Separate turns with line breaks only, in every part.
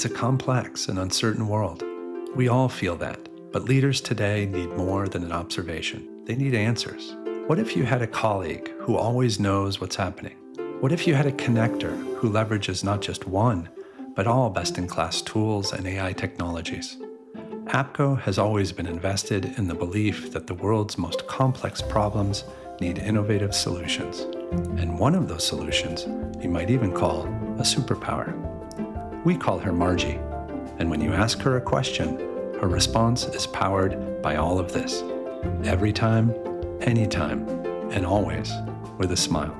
It's a complex and uncertain world. We all feel that, but leaders today need more than an observation. They need answers. What if you had a colleague who always knows what's happening? What if you had a connector who leverages not just one, but all best-in-class tools and AI technologies? APCO has always been invested in the belief that the world's most complex problems need innovative solutions. And one of those solutions you might even call a superpower. We call her Margie, and when you ask her a question, her response is powered by all of this. Every time, anytime, and always with a smile.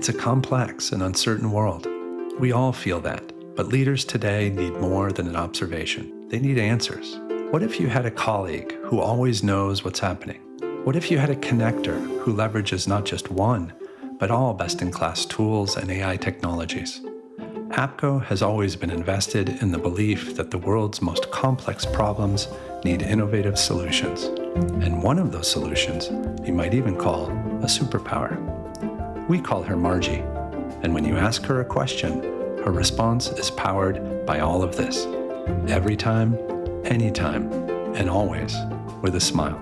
It's a complex and uncertain world. We all feel that, but leaders today need more than an observation. They need answers. What if you had a colleague who always knows what's happening? What if you had a connector who leverages not just one, but all best-in-class tools and AI technologies? APCO has always been invested in the belief that the world's most complex problems need innovative solutions. And one of those solutions you might even call a superpower. We call her Margie, and when you ask her a question, her response is powered by all of this. Every time, anytime, and always with a smile.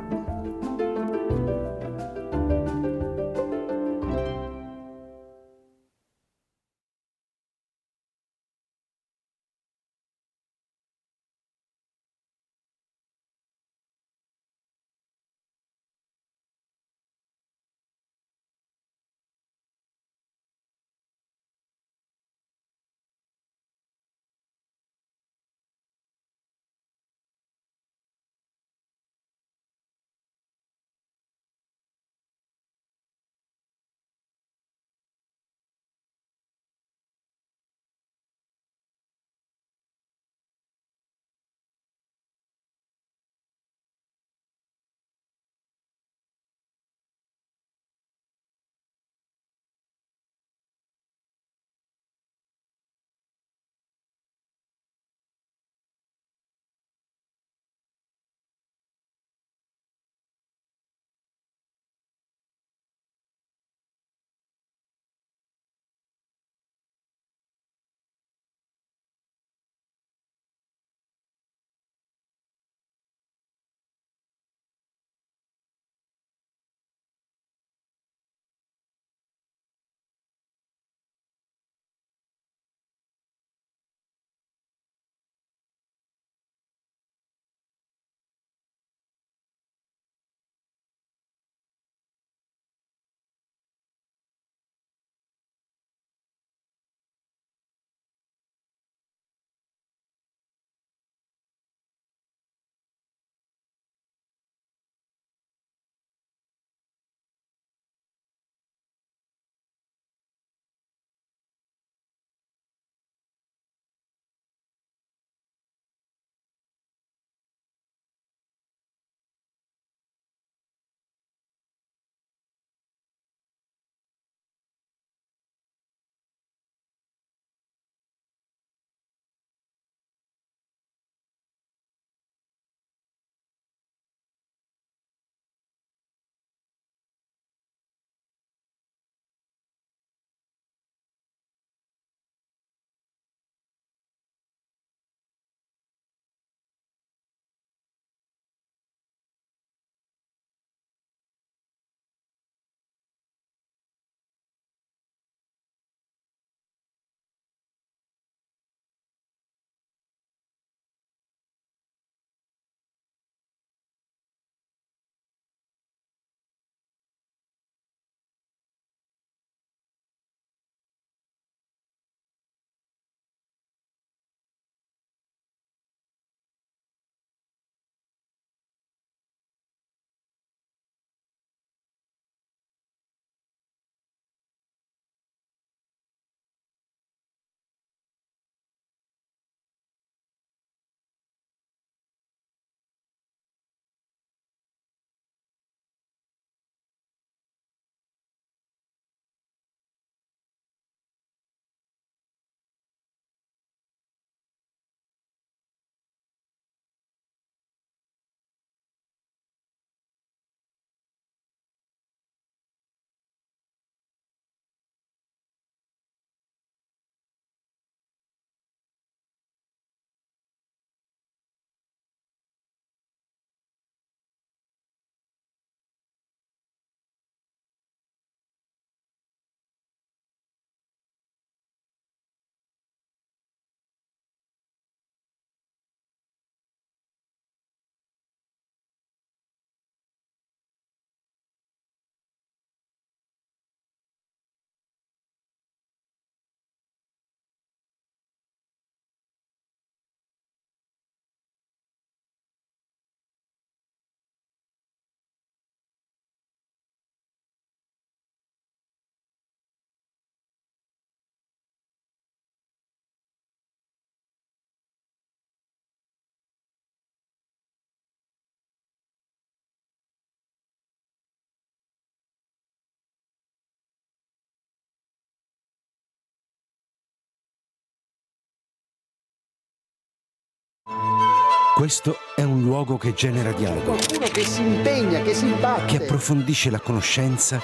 Questo è un luogo che genera dialogo,
Qualcuno che si impegna, che si batte,
che approfondisce la conoscenza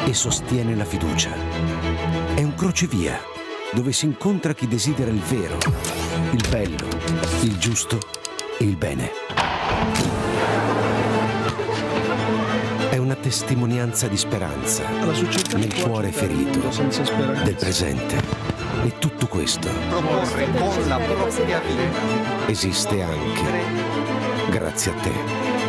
e sostiene la fiducia. È un crocevia dove si incontra chi desidera il vero, il bello, il giusto e il bene. È una testimonianza di speranza nel cuore ferito del presente. E tutto questo
proporre con la propria vita
esiste anche grazie a te.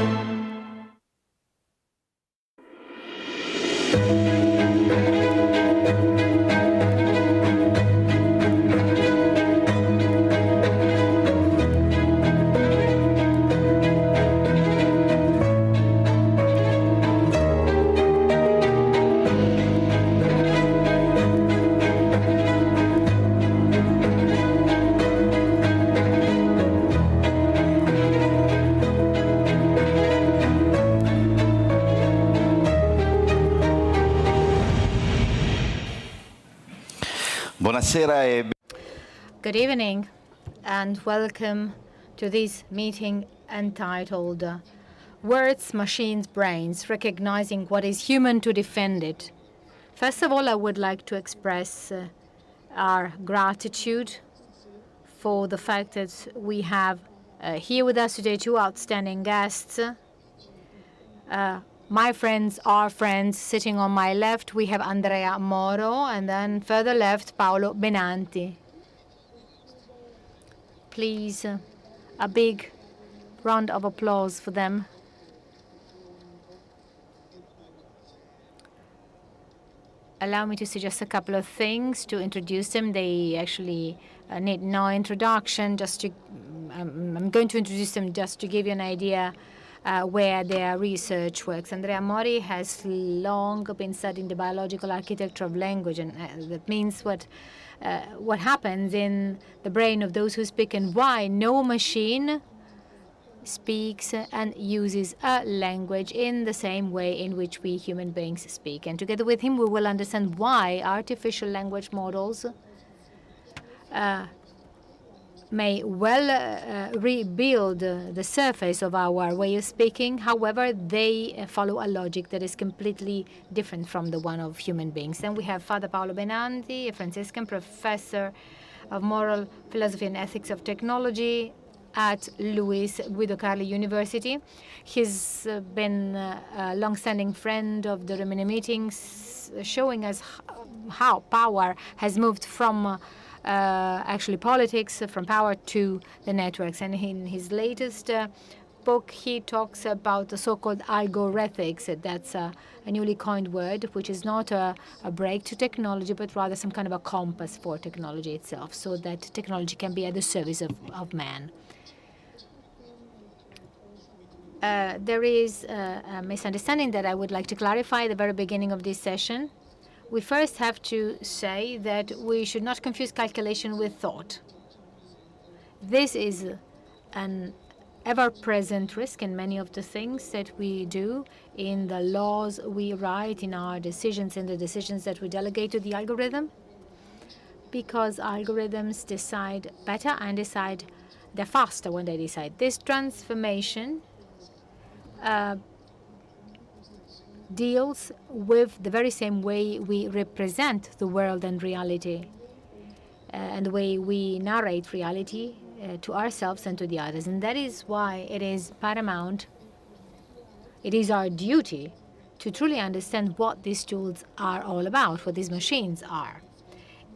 Buonasera e
Good evening and welcome to this meeting entitled Words, Machines, Brains, Recognizing What is Human to Defend It. First of all, I would like to express our gratitude for the fact that we have here with us today two outstanding guests. My friends are friends. Sitting on my left, we have Andrea Moro, and then further left, Paolo Benanti. Please, a big round of applause for them. Allow me to suggest a couple of things to introduce them. They actually need no introduction. I'm going to introduce them just to give you an idea where their research works. Andrea Mori has long been studying the biological architecture of language, and that means what happens in the brain of those who speak and why no machine speaks and uses a language in the same way in which we human beings speak. And together with him, we will understand why artificial language models may well rebuild the surface of our way of speaking. However, they follow a logic that is completely different from the one of human beings. Then we have Father Paolo Benanti, a Franciscan professor of moral philosophy and ethics of technology at Guido Carli University. He's been a long-standing friend of the Rimini meetings, showing us how power has moved from actually politics, from power to the networks. And in his latest book, he talks about the so-called algorethics. That's a newly coined word, which is not a break to technology, but rather some kind of a compass for technology itself, so that technology can be at the service of man. There is a misunderstanding that I would like to clarify at the very beginning of this session. We first have to say that we should not confuse calculation with thought. This is an ever-present risk in many of the things that we do, in the laws we write, in our decisions, in the decisions that we delegate to the algorithm, because algorithms decide better and they're faster when they decide. This transformation deals with the very same way we represent the world and reality, and the way we narrate reality to ourselves and to the others. And that is why it is paramount, it is our duty to truly understand what these tools are all about, what these machines are.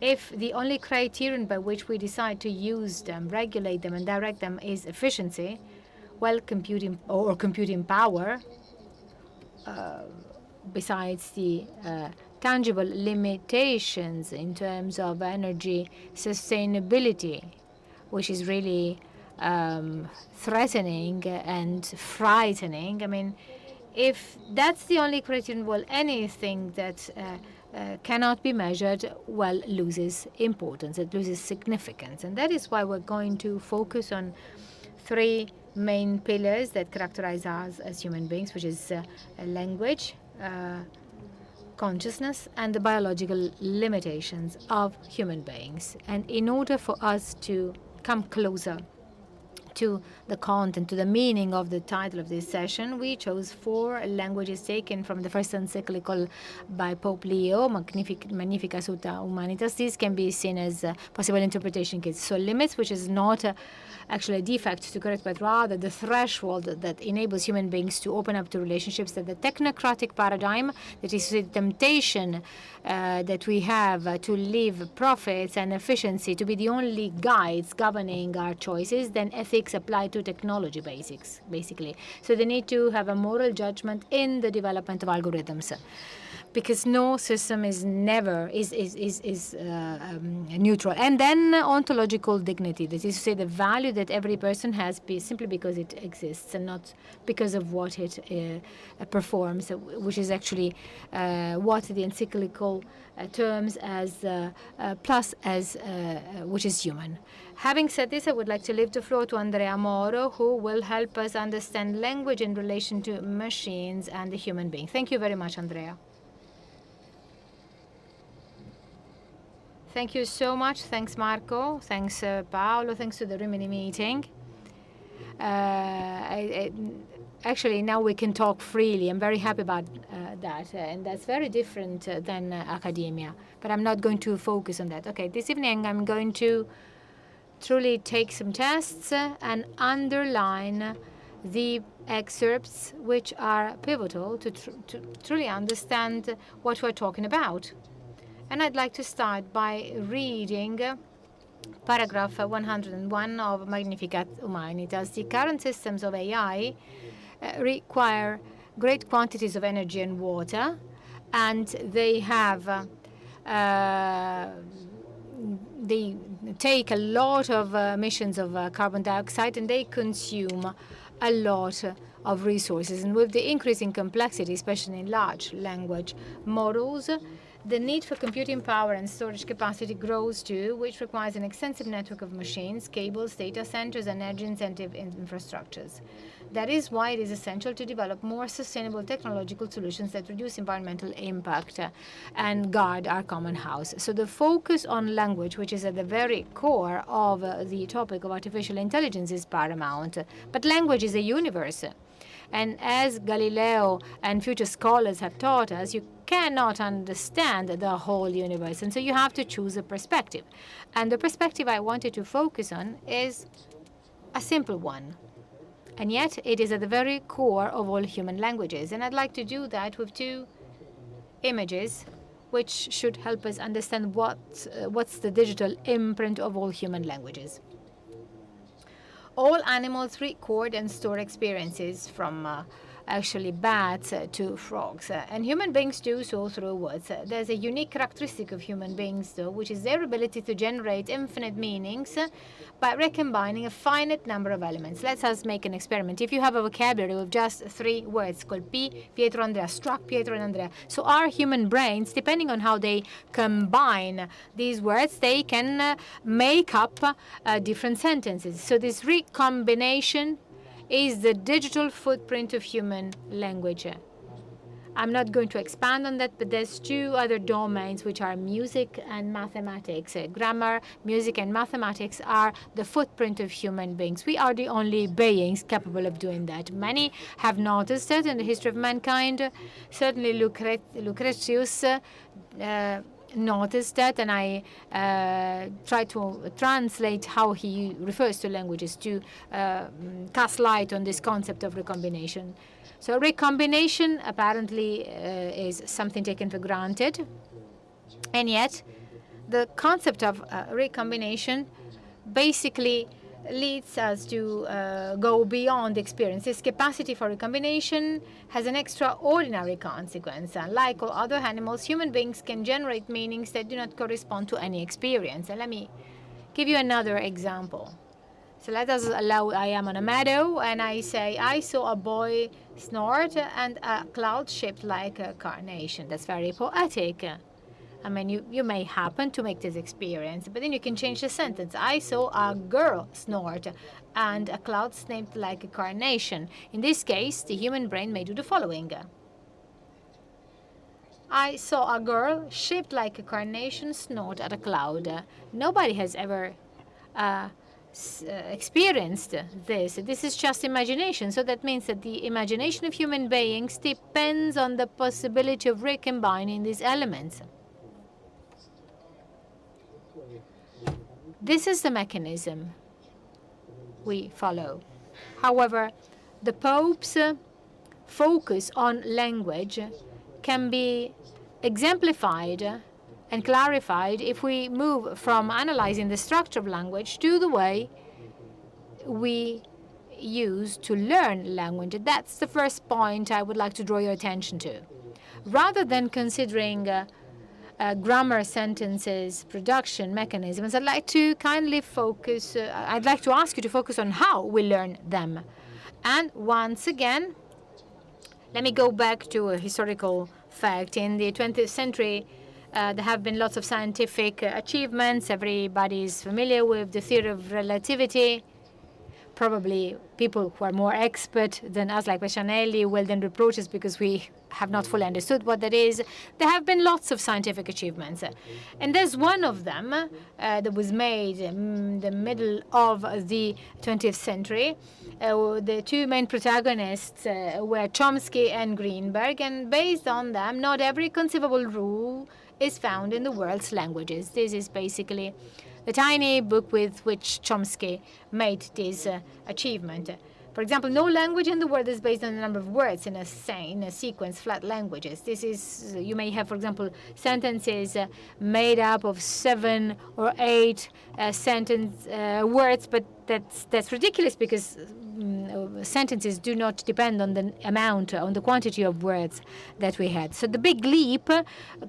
If the only criterion by which we decide to use them, regulate them, and direct them is efficiency, well, computing power, besides the tangible limitations in terms of energy sustainability, which is really threatening and frightening. I mean, if that's the only criterion, well, anything that cannot be measured, well, loses importance, it loses significance. And that is why we're going to focus on three main pillars that characterize us as human beings, which is language, consciousness, and the biological limitations of human beings. And in order for us to come closer to the content, to the meaning of the title of this session, we chose 4 languages taken from the first encyclical by Pope Leo, Magnificat Suta Humanitas. These can be seen as possible interpretation kits. So limits, which is not actually a defect to correct, but rather the threshold that enables human beings to open up to relationships, that the technocratic paradigm, that is the temptation that we have to leave profits and efficiency to be the only guides governing our choices, then ethics apply to technology basics, basically. So they need to have a moral judgment in the development of algorithms, because no system is never neutral. And then ontological dignity, that is to say the value that every person has simply because it exists and not because of what it performs, which is actually what the encyclical terms as plus as which is human. Having said this, I would like to leave the floor to Andrea Moro, who will help us understand language in relation to machines and the human being. Thank you very much, Andrea. Thank you so much. Thanks, Marco. Thanks, Paolo. Thanks to the Rimini meeting. Actually, now we can talk freely. I'm very happy about that. And that's very different than Accademia. But I'm not going to focus on that. Okay, this evening I'm going to truly take some tests and underline the excerpts which are pivotal to truly understand what we're talking about. And I'd like to start by reading paragraph 101 of Magnificat Humanitas. The current systems of AI require great quantities of energy and water, and they have they take a lot of emissions of carbon dioxide, and they consume a lot of resources. And with the increasing complexity, especially in large language models, the need for computing power and storage capacity grows too, which requires an extensive network of machines, cables, data centers, and energy-intensive infrastructures. That is why it is essential to develop more sustainable technological solutions that reduce environmental impact and guard our common house. So the focus on language, which is at the very core of the topic of artificial intelligence, is paramount. But language is a universe. And as Galileo and future scholars have taught us, you cannot understand the whole universe. And so you have to choose a perspective. And the perspective I wanted to focus on is a simple one. And yet it is at the very core of all human languages. And I'd like to do that with 2 images which should help us understand what's the digital imprint of all human languages. All animals record and store experiences, from actually bats to frogs. And human beings do so through words. There's a unique characteristic of human beings, though, which is their ability to generate infinite meanings by recombining a finite number of elements. Let us make an experiment. If you have a vocabulary with just 3 words called Pietro, Andrea, struck Pietro and Andrea. So our human brains, depending on how they combine these words, they can make up different sentences. So this recombination is the digital footprint of human language. I'm not going to expand on that, but there's 2 other domains, which are music and mathematics. Grammar, music, and mathematics are the footprint of human beings. We are the only beings capable of doing that. Many have noticed it in the history of mankind. Certainly Lucretius noticed that, and I try to translate how he refers to languages to cast light on this concept of recombination. So recombination apparently is something taken for granted, and yet the concept of recombination basically leads us to go beyond the experience. This capacity for recombination has an extraordinary consequence. Like all other animals, human beings can generate meanings that do not correspond to any experience. And let me give you another example. So let us allow I am on a meadow and I say, I saw a boy snort and a cloud shaped like a carnation. That's very poetic. I mean, you may happen to make this experience, but then you can change the sentence. I saw a girl snort and a cloud shaped like a carnation. In this case, the human brain may do the following. I saw a girl shaped like a carnation snort at a cloud. Nobody has ever experienced this. This is just imagination. So that means that the imagination of human beings depends on the possibility of recombining these elements. This is the mechanism we follow. However, the Pope's focus on language can be exemplified and clarified if we move from analyzing the structure of language to the way we use to learn language. That's the first point I would like to draw your attention to. Rather than considering grammar, sentences, production mechanisms, I'd like to kindly focus, I'd like to ask you to focus on how we learn them. And once again, let me go back to a historical fact. In the 20th century, there have been lots of scientific achievements. Everybody is familiar with the theory of relativity. Probably people who are more expert than us, like Pescianelli, will then reproach us because we have not fully understood what that is. There have been lots of scientific achievements. And there's one of them that was made in the middle of the 20th century. The two main protagonists were Chomsky and Greenberg, and based on them, not every conceivable rule is found in the world's languages. This is basically the tiny book with which Chomsky made this achievement. For example, no language in the world is based on the number of words in a sequence, flat languages. This is, you may have, for example, sentences made up of 7 or 8 words, but that's ridiculous because sentences do not depend on the amount, on the quantity of words that we had. So the big leap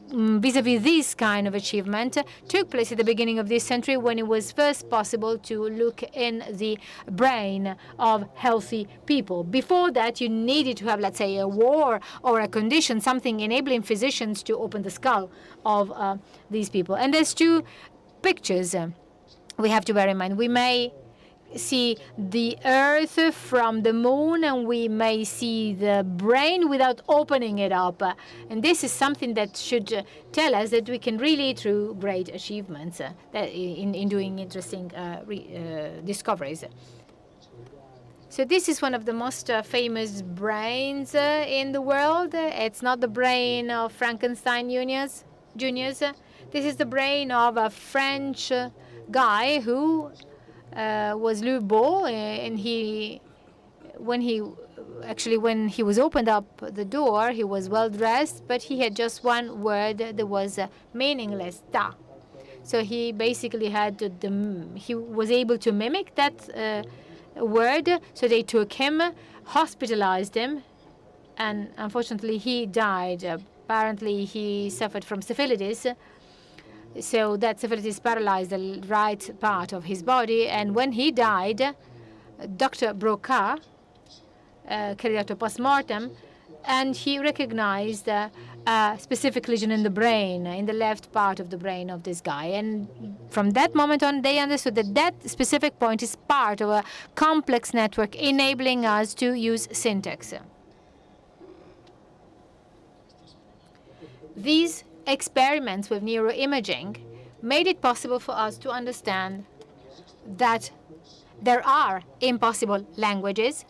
vis-a-vis this kind of achievement took place at the beginning of this century, when it was first possible to look in the brain of healthy people. Before that, you needed to have, let's say, a war or a condition, something enabling physicians to open the skull of these people. And there's two pictures we have to bear in mind. We may see the Earth from the moon, and we may see the brain without opening it up. And this is something that should tell us that we can really, through great achievements in doing interesting discoveries. So this is one of the most famous brains in the world. It's not the brain of Frankenstein Juniors. This is the brain of a French guy who was Lubot, and when he was opened up the door, he was well dressed, but he had just one word that was meaningless, ta. So he basically had he was able to mimic that word. So they took him, hospitalized him, and unfortunately he died. Apparently he suffered from syphilis. So that syphilis paralyzed the right part of his body, and when he died, Dr. Broca carried out a post-mortem, and he recognized a specific lesion in the brain, in the left part of the brain of this guy. And from that moment on, they understood that that specific point is part of a complex network enabling us to use syntax. These experiments with neuroimaging made it possible for us to understand that there are impossible languages.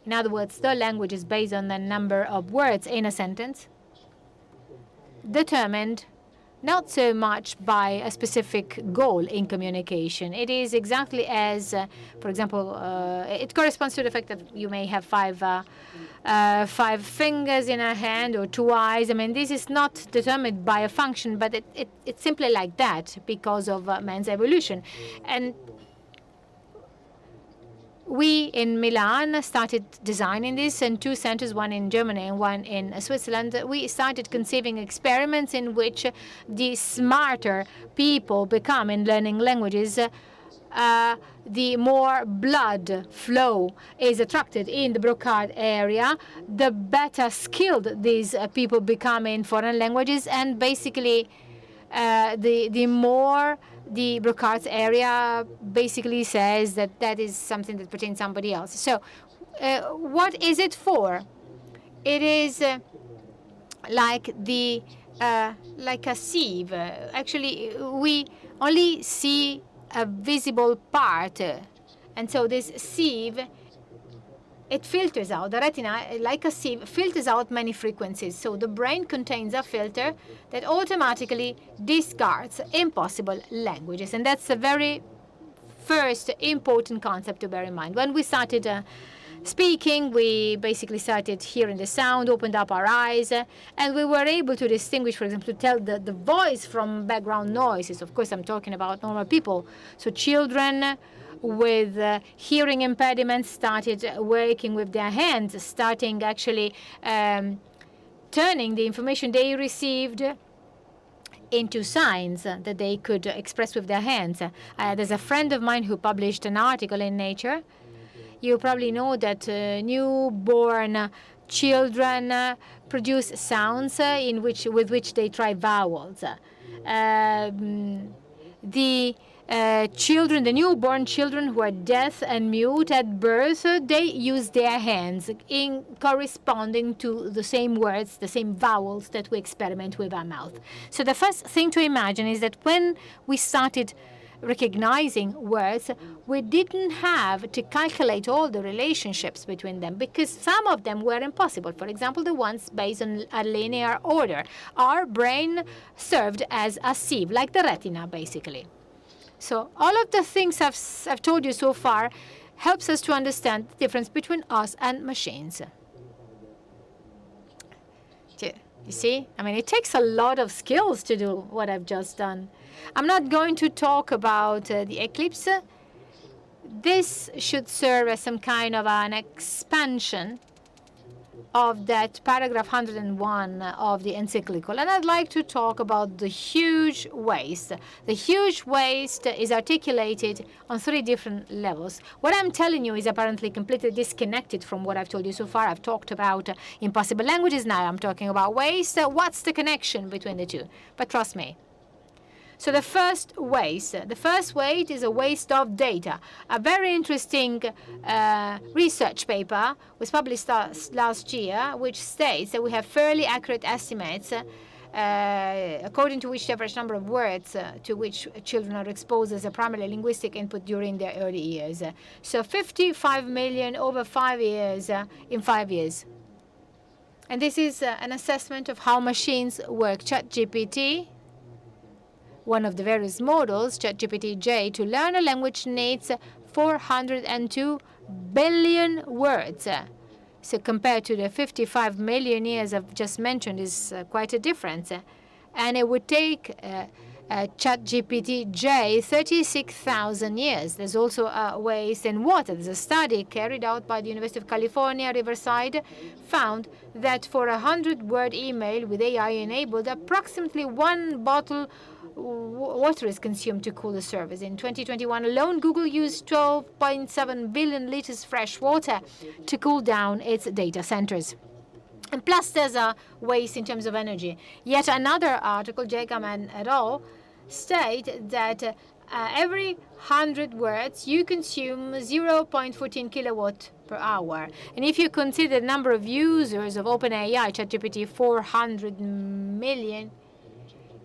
In other words, the language is based on the number of words in a sentence, determined not so much by a specific goal in communication. It is exactly as, for example, it corresponds to the fact that you may have five fingers in a hand or 2 eyes. I mean, this is not determined by a function, but it's simply like that because of man's evolution. And we in Milan started designing this, and 2 centers, one in Germany and one in Switzerland. We started conceiving experiments in which the smarter people become in learning languages, the more blood flow is attracted in the Brocard area, the better skilled these people become in foreign languages, and basically the more the Brocard's area basically says that that is something that pertains to somebody else. So what is it for? It is like a sieve. Actually, we only see a visible part. And so this sieve, it filters out, the retina, like a sieve, filters out many frequencies. So the brain contains a filter that automatically discards impossible languages. And that's a very first important concept to bear in mind. When we started speaking, we basically started hearing the sound, opened up our eyes, and we were able to distinguish, for example, to tell the voice from background noises. Of course, I'm talking about normal people. So children with hearing impediments started working with their hands, starting actually turning the information they received into signs that they could express with their hands. There's a friend of mine who published an article in Nature. You probably know that newborn children produce sounds with which they try vowels. The newborn children who are deaf and mute at birth, they use their hands in corresponding to the same words, the same vowels that we experiment with our mouth. So the first thing to imagine is that when we started recognizing words, we didn't have to calculate all the relationships between them because some of them were impossible. For example, the ones based on a linear order. Our brain served as a sieve, like the retina, basically. So all of the things I've told you so far helps us to understand the difference between us and machines. You see? I mean, it takes a lot of skills to do what I've just done. I'm not going to talk about the eclipse. This should serve as some kind of an expansion of that paragraph 101 of the encyclical. And I'd like to talk about the huge waste. The huge waste is articulated on 3 different levels. What I'm telling you is apparently completely disconnected from what I've told you so far. I've talked about impossible languages. Now I'm talking about waste. What's the connection between the two? But trust me. So the first waste is a waste of data. A very interesting research paper was published last year, which states that we have fairly accurate estimates according to which the average number of words to which children are exposed as a primary linguistic input during their early years. So 55 million over 5 years in 5 years. And this is an assessment of how machines work. ChatGPT, one of the various models, ChatGPT-J, to learn a language needs 402 billion words. So compared to the 55 million years I've just mentioned is quite a difference. And it would take ChatGPT-J 36,000 years. There's also a waste in water. There's a study carried out by the University of California, Riverside, found that for a 100-word email with AI enabled, approximately 1 bottle water is consumed to cool the servers. In 2021 alone, Google used 12.7 billion liters fresh water to cool down its data centers. And plus, there's a waste in terms of energy. Yet another article, Jacob et al., state that every 100 words, you consume 0.14 kilowatt per hour. And if you consider the number of users of OpenAI, ChatGPT, 400 million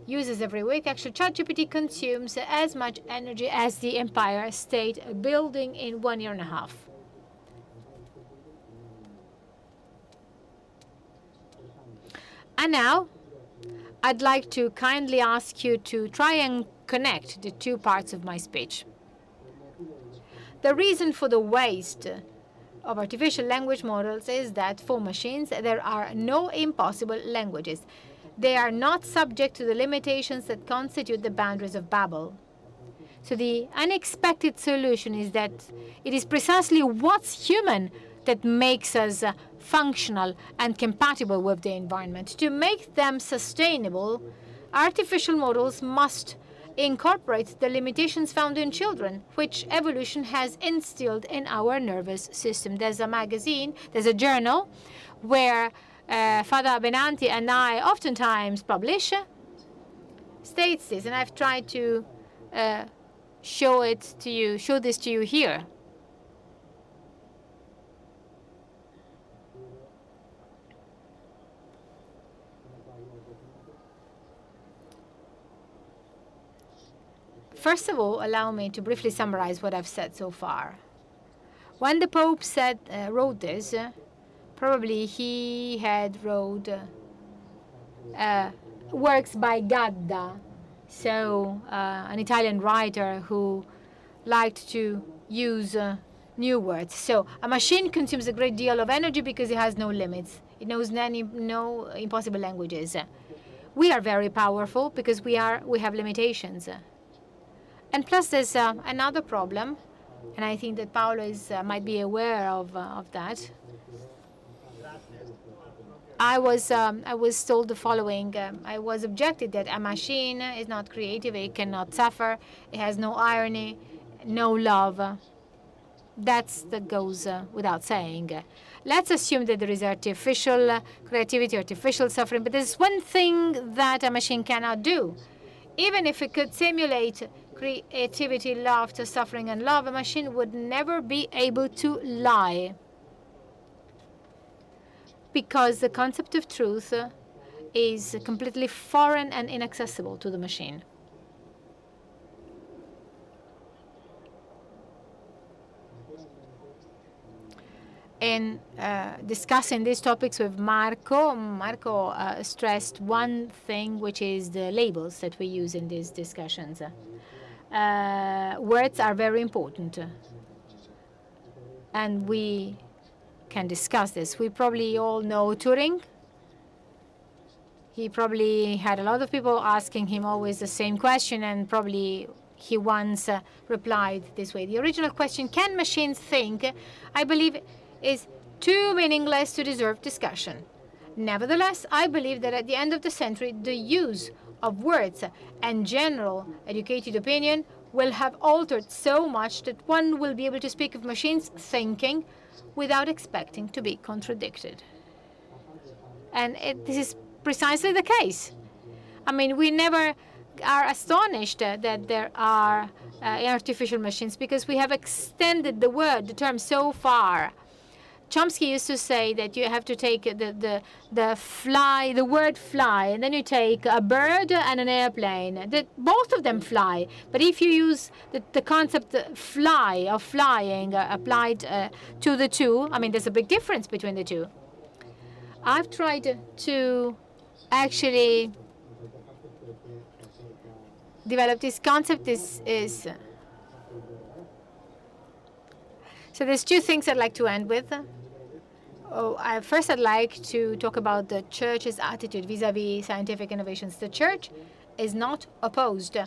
users every week, actually ChatGPT consumes as much energy as the Empire State Building in 1.5 years. And now, I'd like to kindly ask you to try and connect the 2 parts of my speech. The reason for the waste of artificial language models is that for machines, there are no impossible languages. They are not subject to the limitations that constitute the boundaries of Babel. So the unexpected solution is that it is precisely what's human that makes us functional and compatible with the environment. To make them sustainable, artificial models must incorporate the limitations found in children, which evolution has instilled in our nervous system. There's a journal where Father Benanti and I oftentimes publish, states this, and I've tried to show this to you here. First of all, allow me to briefly summarize what I've said so far. When the Pope wrote this, probably he had wrote works by Gadda, so an Italian writer who liked to use new words. So a machine consumes a great deal of energy because it has no limits. It knows no impossible languages. We are very powerful because we have limitations. And plus there's another problem, and I think that Paolo might be aware of that. I was told the following. I was objected that a machine is not creative, it cannot suffer, it has no irony, no love. That goes without saying. Let's assume that there is artificial creativity, artificial suffering, but there's one thing that a machine cannot do. Even if it could simulate creativity, laughter, suffering, and love, a machine would never be able to lie. Because the concept of truth is completely foreign and inaccessible to the machine. In discussing these topics with Marco stressed one thing, which is the labels that we use in these discussions. Words are very important, and we can discuss this. We probably all know Turing. He probably had a lot of people asking him always the same question, and probably he once replied this way. The original question, can machines think, I believe, is too meaningless to deserve discussion. Nevertheless, I believe that at the end of the century, the use of words and general educated opinion will have altered so much that one will be able to speak of machines thinking without expecting to be contradicted. And this is precisely the case. I mean, we never are astonished that there are artificial machines because we have extended the term so far. Chomsky used to say that you have to take the word fly, and then you take a bird and an airplane. Both of them fly. But if you use the concept fly of flying applied to the two, I mean, there's a big difference between the two. I've tried to actually develop this concept. So there's two things I'd like to end with. First, I'd like to talk about the Church's attitude vis-à-vis scientific innovations. The Church is not opposed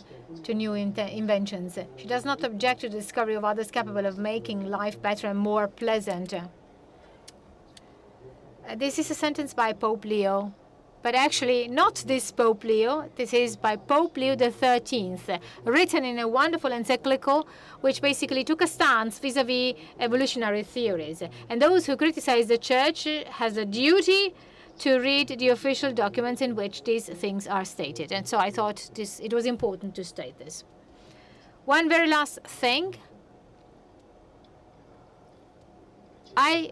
to new inventions. She does not object to the discovery of others capable of making life better and more pleasant. This is a sentence by Pope Leo, but actually not this Pope Leo. This is by Pope Leo XIII, written in a wonderful encyclical which basically took a stance vis-à-vis evolutionary theories. And those who criticize the Church has a duty to read the official documents in which these things are stated. And so I thought it was important to state this. One very last thing. I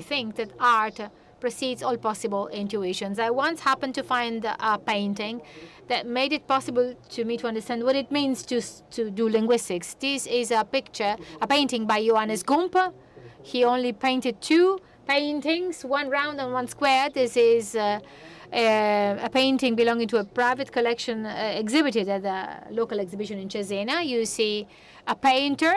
think that art precedes all possible intuitions. I once happened to find a painting that made it possible to me to understand what it means to do linguistics. This is a painting by Johannes Gumper. He only painted two paintings, one round and one square. This is a painting belonging to a private collection exhibited at the local exhibition in Cesena. You see a painter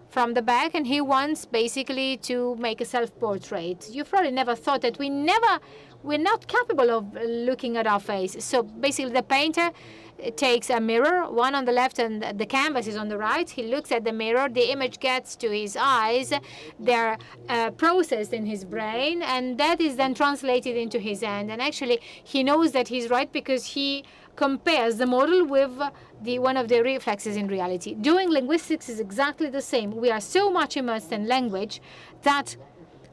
from the back, and he wants basically to make a self-portrait. You've probably never thought that we're not capable of looking at our face. So basically the painter takes a mirror, one on the left and the canvas is on the right. He looks at the mirror, the image gets to his eyes, they're processed in his brain, and that is then translated into his hand. And actually he knows that he's right because he compares the model with one of the reflexes in reality. Doing linguistics is exactly the same. We are so much immersed in language that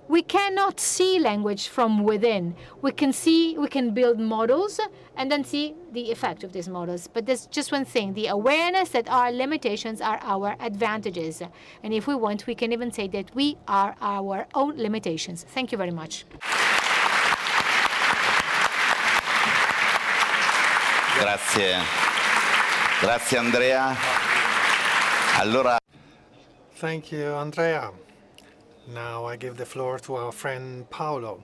we cannot see language from within. We can build models and then see the effect of these models. But there's just one thing, the awareness that our limitations are our advantages. And if we want, we can even say that we are our own limitations. Thank you very much.
Grazie. Grazie Andrea. Allora.
Thank you, Andrea. Now I give the floor to our friend Paolo,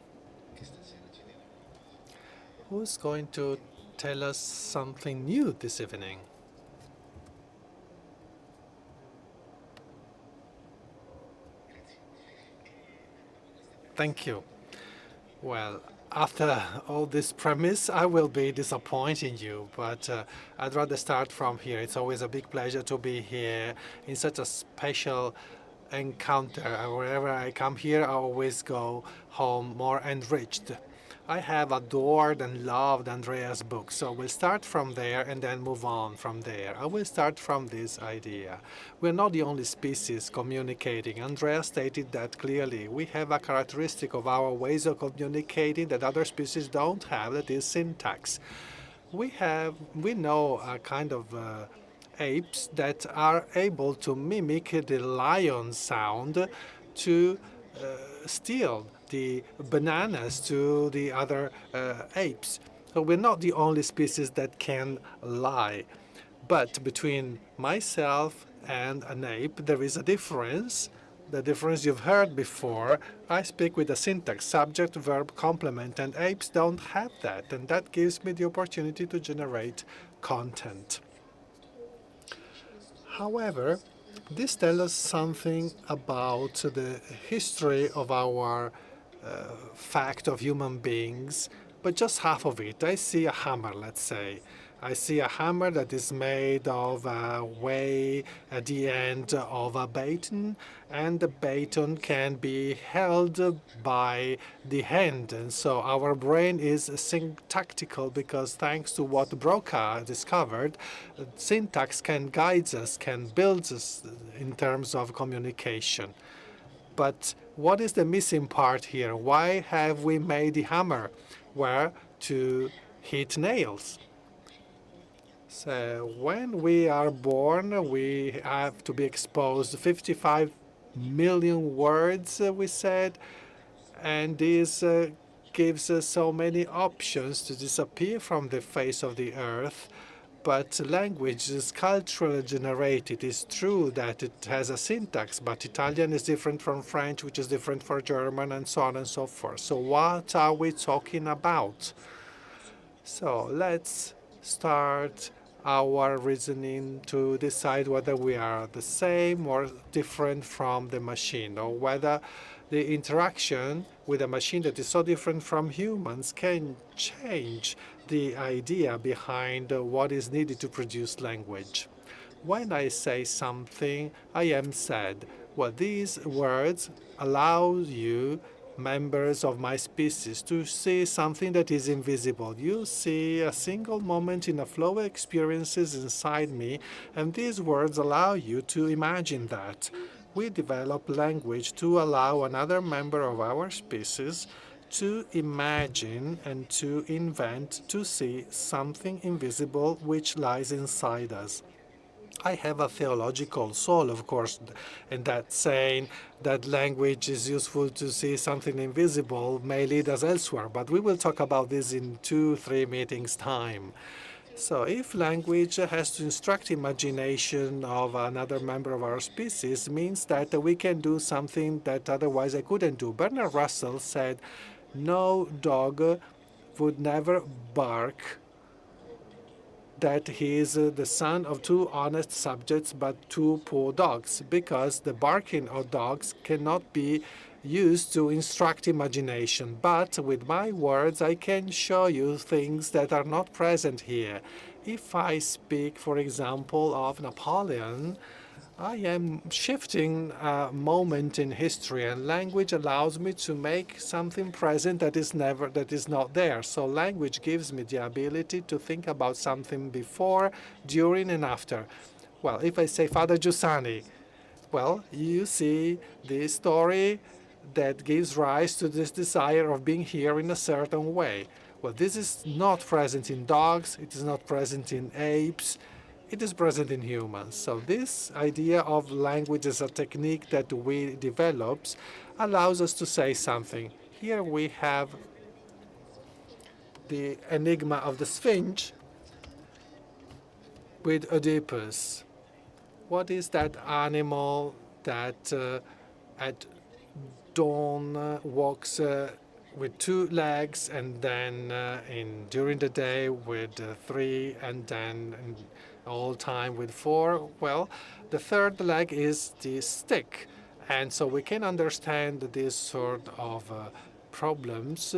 who's going to tell us something new this evening. Thank you. Well, after all this premise, I will be disappointing you, but I'd rather start from here. It's always a big pleasure to be here in such a special encounter. Wherever I come here, I always go home more enriched. I have adored and loved Andrea's book, so we'll start from there and then move on from there. I will start from this idea. We're not the only species communicating. Andrea stated that clearly. We have a characteristic of our ways of communicating that other species don't have, that is syntax. We know a kind of apes that are able to mimic the lion sound to steal the bananas to the other apes. So we're not the only species that can lie. But between myself and an ape, there is a difference. The difference you've heard before. I speak with a syntax, subject, verb, complement, and apes don't have that. And that gives me the opportunity to generate content. However, this tells us something about the history of our fact of human beings, but just half of it. I see a hammer, let's say. I see a hammer that is made of a way at the end of a baton, and the baton can be held by the hand. And so our brain is syntactical because thanks to what Broca discovered, syntax can guide us, can build us in terms of communication. But what is the missing part here? Why have we made the hammer? Where to hit nails. So when we are born, we have to be exposed to 55 million words, we said, and this gives us so many options to disappear from the face of the earth. But language is culturally generated. It's true that it has a syntax, but Italian is different from French, which is different from German, and so on and so forth. So what are we talking about? So let's start our reasoning to decide whether we are the same or different from the machine, or whether the interaction with a machine that is so different from humans can change the idea behind what is needed to produce language. When I say something, I am sad. Well, these words allow you, members of my species, to see something that is invisible. You see a single moment in a flow of experiences inside me, and these words allow you to imagine that. We develop language to allow another member of our species to imagine and to invent, to see something invisible which lies inside us. I have a theological soul, of course, and that saying that language is useful to see something invisible may lead us elsewhere, but we will talk about this in 2-3 meetings' time. So if language has to instruct imagination of another member of our species, means that we can do something that otherwise I couldn't do. Bernard Russell said, no dog would never bark that he is the son of two honest subjects but two poor dogs, because the barking of dogs cannot be used to instruct imagination. But with my words, I can show you things that are not present here. If I speak, for example, of Napoleon, I am shifting a moment in history, and language allows me to make something present that is not there. So language gives me the ability to think about something before, during, and after. Well, if I say Father Giussani, well, you see the story that gives rise to this desire of being here in a certain way. Well, this is not present in dogs, it is not present in apes, it is present in humans. So this idea of language as a technique that we develop allows us to say something. Here we have the enigma of the Sphinx. with Oedipus. What is that animal that at dawn walks with 2 legs, and then during the day with 3, and then all time with 4? Well, the third leg is the stick. And so we can understand this sort of problems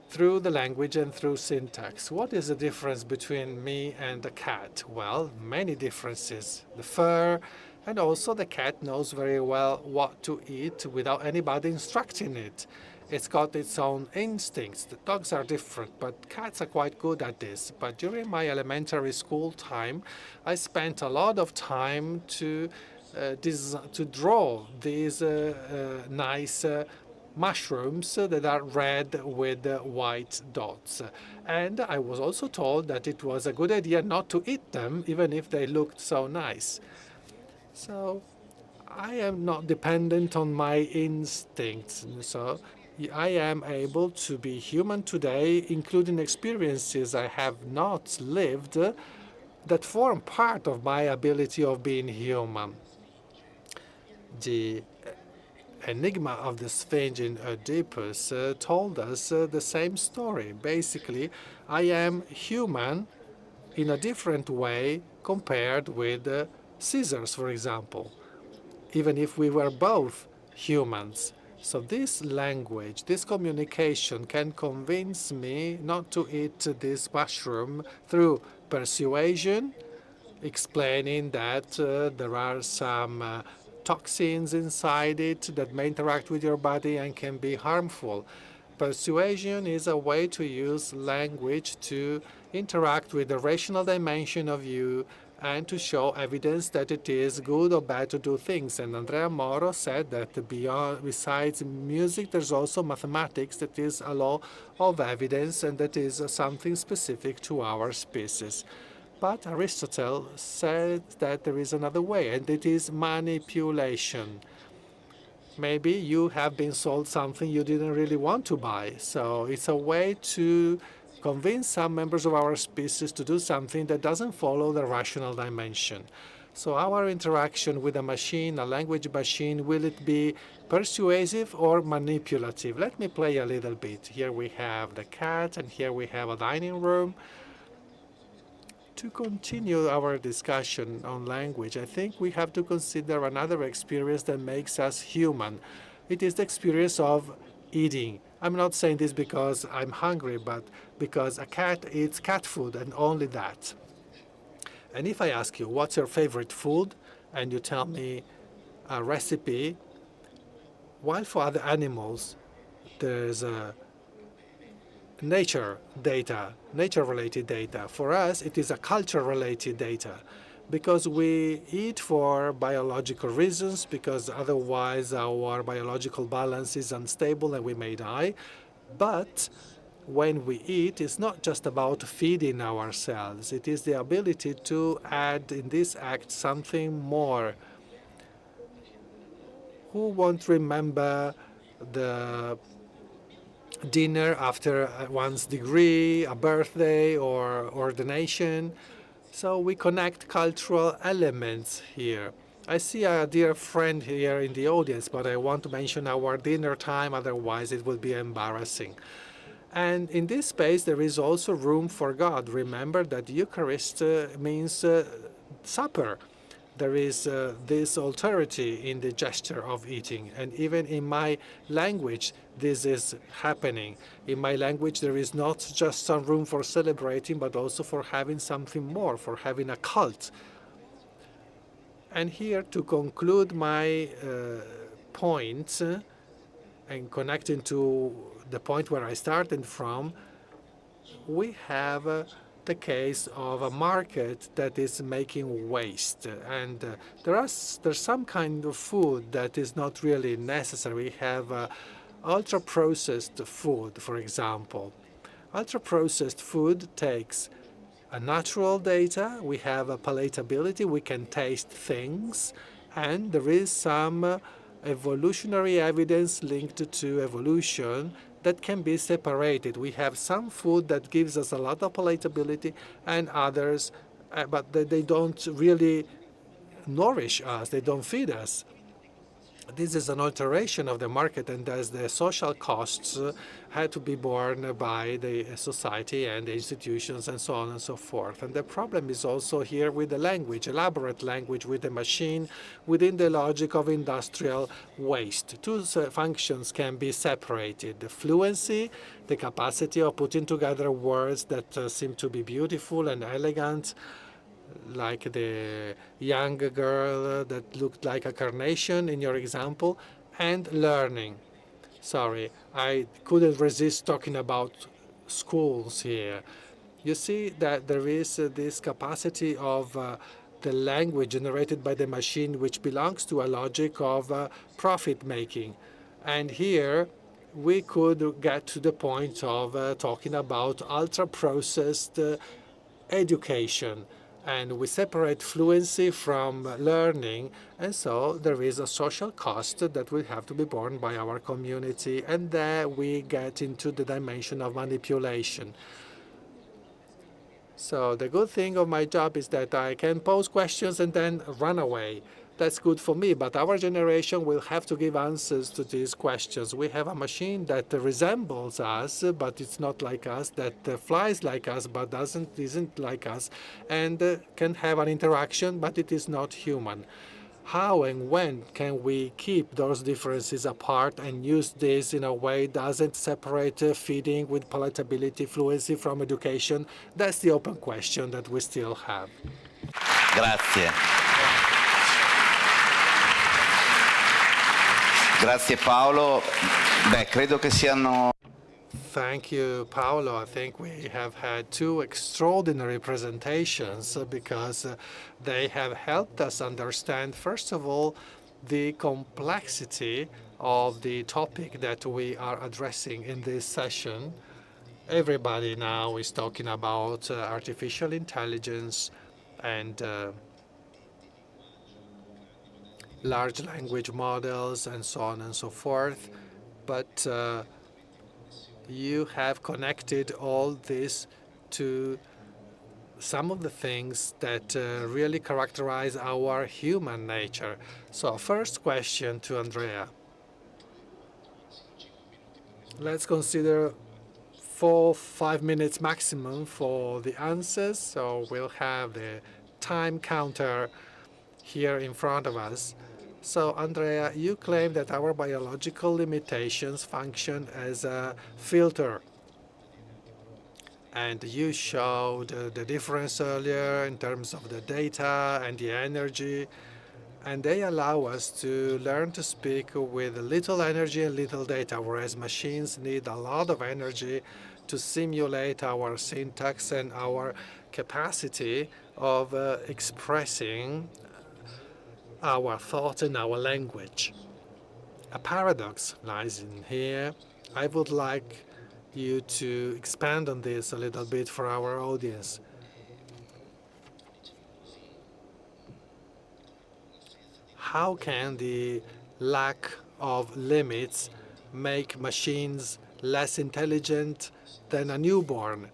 through the language and through syntax. What is the difference between me and the cat? Well, many differences. The fur, and also the cat knows very well what to eat without anybody instructing it. It's got its own instincts. The dogs are different, but cats are quite good at this. But during my elementary school time, I spent a lot of time to draw these nice mushrooms that are red with white dots. And I was also told that it was a good idea not to eat them, even if they looked so nice. So I am not dependent on my instincts. So I am able to be human today, including experiences I have not lived that form part of my ability of being human. The enigma of the Sphinx in Oedipus told us the same story. Basically, I am human in a different way compared with scissors, for example, even if we were both humans. So this language, this communication can convince me not to eat this mushroom through persuasion, explaining that there are some toxins inside it that may interact with your body and can be harmful. Persuasion is a way to use language to interact with the rational dimension of you and to show evidence that it is good or bad to do things. And Andrea Moro said that besides music, there's also mathematics that is a law of evidence and that is something specific to our species. But Aristotle said that there is another way, and it is manipulation. Maybe you have been sold something you didn't really want to buy. So it's a way to convince some members of our species to do something that doesn't follow the rational dimension. So our interaction with a machine, a language machine, will it be persuasive or manipulative? Let me play a little bit. Here we have the cat, and here we have a dining room. To continue our discussion on language, I think we have to consider another experience that makes us human. It is the experience of eating. I'm not saying this because I'm hungry, but because a cat eats cat food and only that. And if I ask you, what's your favorite food, and you tell me a recipe, while for other animals, there's nature-related data. For us, it is a culture-related data, because we eat for biological reasons, because otherwise our biological balance is unstable and we may die. But when we eat, it's not just about feeding ourselves. It is the ability to add in this act something more. Who won't remember the dinner after one's degree, a birthday, or ordination? So we connect cultural elements here. I see a dear friend here in the audience, but I want to mention our dinner time, otherwise it will be embarrassing. And in this space, there is also room for God. Remember that Eucharist means supper. There is this alterity in the gesture of eating. And even in my language, this is happening. In my language, there is not just some room for celebrating, but also for having something more, for having a cult. And here, to conclude my point, and connecting to the point where I started from, we have the case of a market that is making waste. And there's some kind of food that is not really necessary. We have ultra-processed food, for example. Ultra-processed food takes a natural data. We have a palatability. We can taste things. And there is some evolutionary evidence linked to evolution that can be separated. We have some food that gives us a lot of palatability and others but they don't really nourish us, they don't feed us. This is an alteration of the market, and as the social costs had to be borne by the society and the institutions and so on and so forth. And the problem is also here with the language, elaborate language with the machine within the logic of industrial waste. Two functions can be separated: the fluency, the capacity of putting together words that seem to be beautiful and elegant, like the young girl that looked like a carnation in your example, and learning. Sorry, I couldn't resist talking about schools here. You see that there is this capacity of the language generated by the machine, which belongs to a logic of profit making. And here we could get to the point of talking about ultra-processed education. And we separate fluency from learning, and so there is a social cost that will have to be borne by our community, and there we get into the dimension of manipulation. So the good thing of my job is that I can pose questions and then run away. That's good for me, but our generation will have to give answers to these questions. We have a machine that resembles us, but it's not like us, that flies like us, but isn't like us, and can have an interaction, but it is not human. How and when can we keep those differences apart and use this in a way that doesn't separate feeding with palatability, fluency from education? That's the open question that we still have.
Grazie. Grazie Paolo. Beh, credo che siano...
Thank you, Paolo. I think we have had two extraordinary presentations because they have helped us understand, first of all, the complexity of the topic that we are addressing in this session. Everybody now is talking about artificial intelligence and large language models and so on and so forth. But you have connected all this to some of the things that really characterize our human nature. So first question to Andrea. Let's consider 4-5 minutes maximum for the answers. So we'll have the time counter here in front of us. So, Andrea, you claim that our biological limitations function as a filter. And you showed the difference earlier in terms of the data and the energy. And they allow us to learn to speak with little energy and little data, whereas machines need a lot of energy to simulate our syntax and our capacity of expressing our thought and our language. A paradox lies in here. I would like you to expand on this a little bit for our audience. How can the lack of limits make machines less intelligent than a newborn?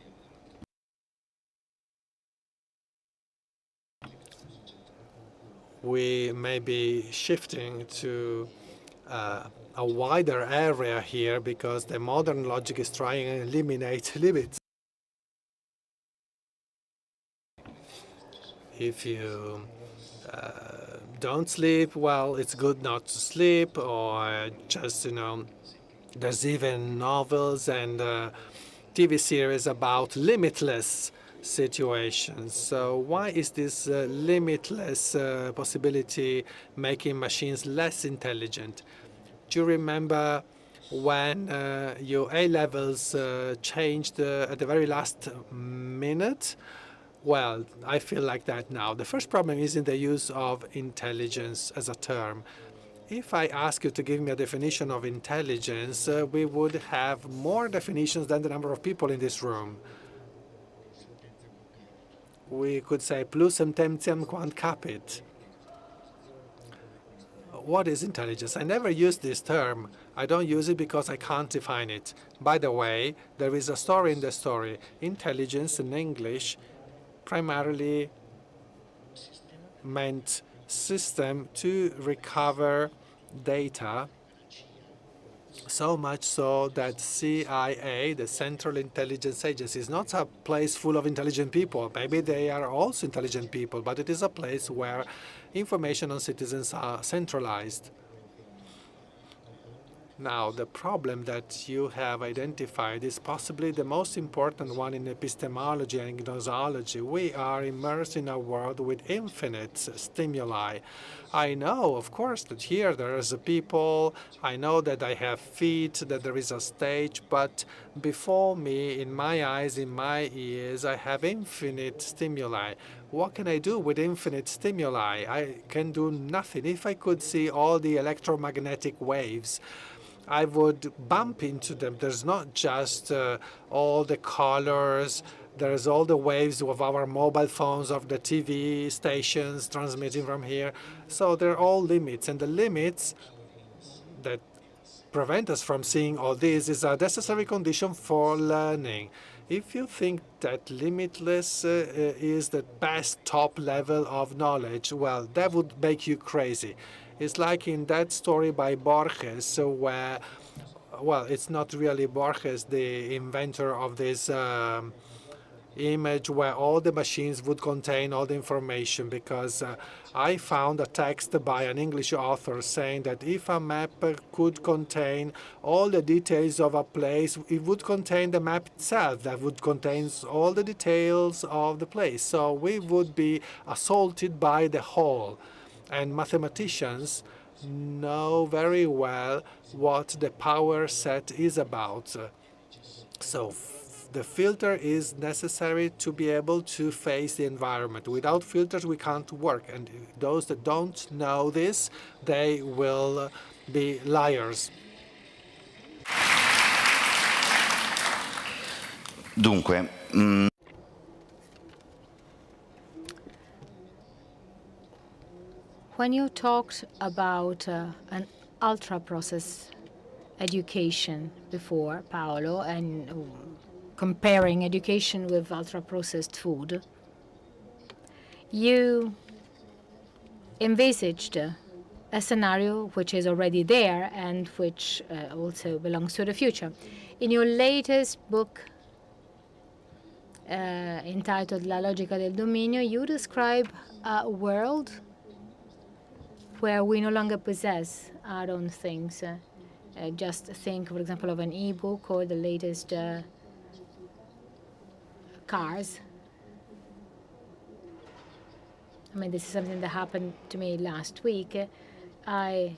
We may be shifting to a wider area here because the modern logic is trying to eliminate limits. If you don't sleep, well, it's good not to sleep, or just, there's even novels and TV series about limitless situations. So why is this limitless possibility making machines less intelligent? Do you remember when your A-levels changed at the very last minute? Well, I feel like that now. The first problem is in the use of intelligence as a term. If I ask you to give me a definition of intelligence, we would have more definitions than the number of people in this room. We could say plus sententiam quant capit. What is intelligence? I never use this term. I don't use it because I can't define it. By the way, there is a story in the story. Intelligence in English primarily meant system to recover data, so much so that CIA, the Central Intelligence Agency, is not a place full of intelligent people. Maybe they are also intelligent people, but it is a place where information on citizens are centralized. Now, the problem that you have identified is possibly the most important one in epistemology and gnosology. We are immersed in a world with infinite stimuli. I know, of course, that here there is a people. I know that I have feet, that there is a stage, but before me, in my eyes, in my ears, I have infinite stimuli. What can I do with infinite stimuli? I can do nothing. If I could see all the electromagnetic waves, I would bump into them. There's not just all the colors. There's all the waves of our mobile phones, of the TV stations transmitting from here. So there are all limits. And the limits that prevent us from seeing all this is a necessary condition for learning. If you think that limitless is the best top level of knowledge, well, that would make you crazy. It's like in that story by Borges, where, well, it's not really Borges, the inventor of this image where all the machines would contain all the information, because I found a text by an English author saying that if a map could contain all the details of a place, it would contain the map itself that would contain all the details of the place. So we would be assaulted by the whole. And mathematicians know very well what the power set is about. So the filter is necessary to be able to face the environment. Without filters, we can't work. And those that don't know this, they will be liars.
Dunque,
when you talked about an ultra-process education before, Paolo, and comparing education with ultra-processed food, you envisaged a scenario which is already there and which also belongs to the future. In your latest book, entitled La logica del dominio, you describe a world where we no longer possess our own things. Just think, for example, of an e-book or the latest cars. I mean, this is something that happened to me last week. I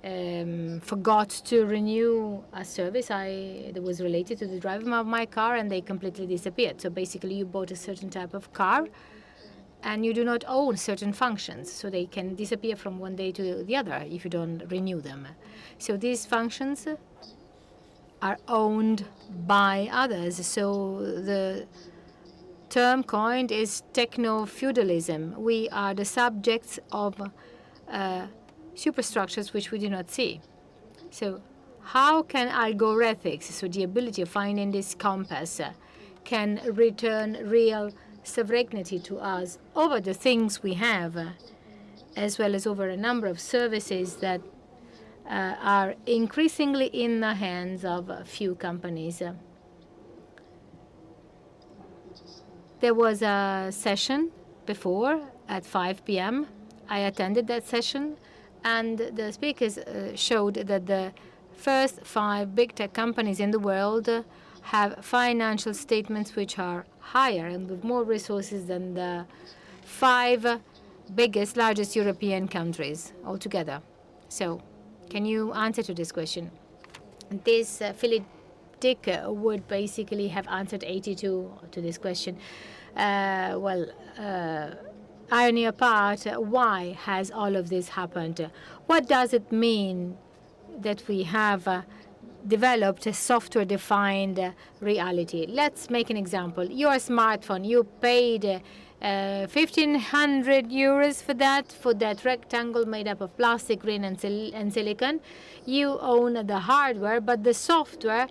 forgot to renew a service that was related to the driving of my car, and they completely disappeared. So basically, you bought a certain type of car, and you do not own certain functions, so they can disappear from one day to the other if you don't renew them. So these functions are owned by others. So the term coined is techno-feudalism. We are the subjects of superstructures which we do not see. So how can algorithmics, so the ability of finding this compass, can return real sovereignty to us over the things we have, as well as over a number of services that are increasingly in the hands of a few companies. There was a session before at 5 p.m. I attended that session, and the speakers showed that the first 5 big tech companies in the world have financial statements which are higher and with more resources than the 5 biggest, largest European countries altogether. So, can you answer to this question? This Philip Dick would basically have answered 82 to this question. Irony apart, why has all of this happened? What does it mean that we have developed a software-defined reality? Let's make an example. Your smartphone, you paid 1,500 euros for that rectangle made up of plastic, green, and silicon. You own the hardware, but the software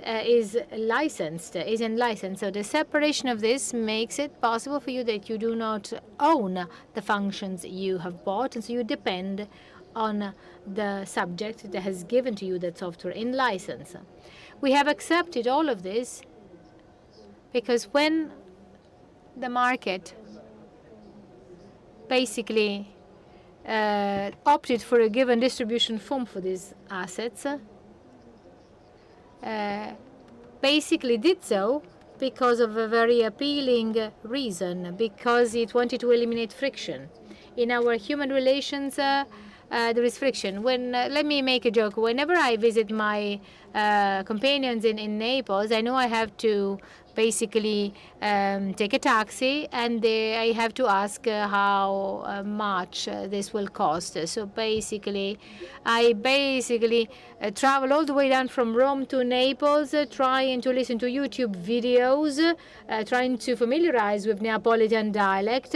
is unlicensed. So the separation of this makes it possible for you that you do not own the functions you have bought, and so you depend on the subject that has given to you that software in license. We have accepted all of this because when the market basically opted for a given distribution form for these assets, basically did so because of a very appealing reason, because it wanted to eliminate friction. In our human relations, there is friction. Let me make a joke. Whenever I visit my companions in Naples, I know I have to basically take a taxi, and I have to ask how much this will cost. So basically, I travel all the way down from Rome to Naples, trying to listen to YouTube videos, trying to familiarize with Neapolitan dialect,